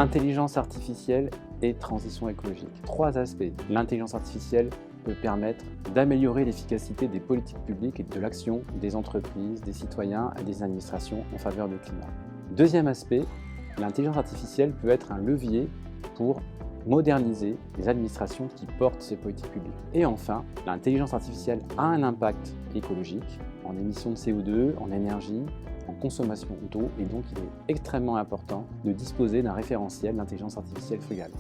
Intelligence artificielle et transition écologique. 3 aspects. L'intelligence artificielle peut permettre d'améliorer l'efficacité des politiques publiques et de l'action des entreprises, des citoyens et des administrations en faveur du climat. Deuxième aspect, l'intelligence artificielle peut être un levier pour moderniser les administrations qui portent ces politiques publiques. Et enfin, l'intelligence artificielle a un impact écologique en émissions de CO2, en énergie, en consommation d'eau, et donc il est extrêmement important de disposer d'un référentiel d'intelligence artificielle frugale.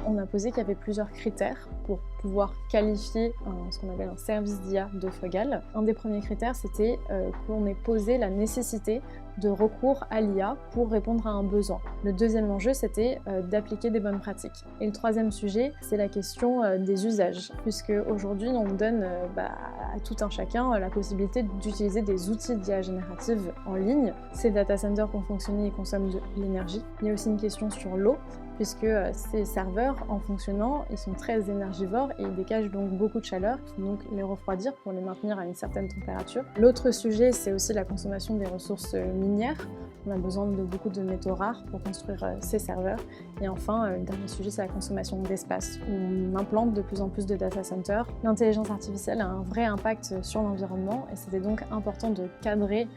On a posé qu'il y avait plusieurs critères pour pouvoir qualifier ce qu'on appelle un service d'IA de Frugal. Un des premiers critères, c'était qu'on ait posé la nécessité de recours à l'IA pour répondre à un besoin. Le deuxième enjeu, c'était d'appliquer des bonnes pratiques. Et le troisième sujet, c'est la question des usages, puisque aujourd'hui, on donne à tout un chacun la possibilité d'utiliser des outils d'IA générative en ligne. Ces data centers qui ont fonctionné et consomment de l'énergie. Il y a aussi une question sur l'eau, puisque ces serveurs, en fonctionnant, ils sont très énergivores et ils dégagent donc beaucoup de chaleur, il faut donc les refroidir pour les maintenir à une certaine température. L'autre sujet, c'est aussi la consommation des ressources minières. On a besoin de beaucoup de métaux rares pour construire ces serveurs. Et enfin, le dernier sujet, c'est la consommation d'espace. On implante de plus en plus de data centers. L'intelligence artificielle a un vrai impact sur l'environnement et c'était donc important de cadrer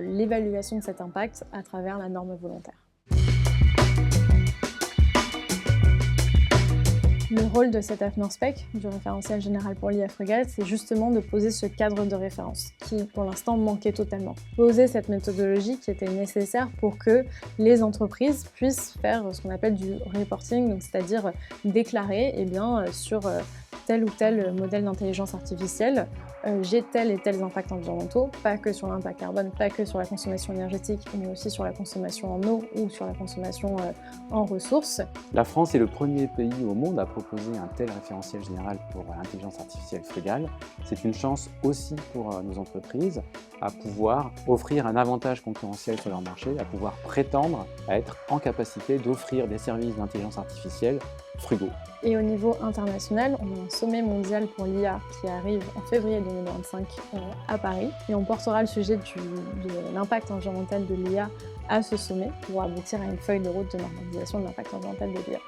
l'évaluation de cet impact à travers la norme volontaire. Le rôle de cet AFNOR Spec, du référentiel général pour l'IA Frugal, c'est justement de poser ce cadre de référence qui, pour l'instant, manquait totalement. Poser cette méthodologie qui était nécessaire pour que les entreprises puissent faire ce qu'on appelle du reporting, donc c'est-à-dire déclarer sur tel ou tel modèle d'intelligence artificielle, j'ai tel et tels impacts environnementaux, pas que sur l'impact carbone, pas que sur la consommation énergétique, mais aussi sur la consommation en eau ou sur la consommation en ressources. La France est le premier pays au monde à proposer un tel référentiel général pour l'intelligence artificielle frugale. C'est une chance aussi pour nos entreprises à pouvoir offrir un avantage concurrentiel sur leur marché, à pouvoir prétendre à être en capacité d'offrir des services d'intelligence artificielle frugaux. Et au niveau international, on a un sommet mondial pour l'IA qui arrive en février 2025 à Paris. Et on portera le sujet de l'impact environnemental de l'IA à ce sommet pour aboutir à une feuille de route de normalisation de l'impact environnemental de l'IA.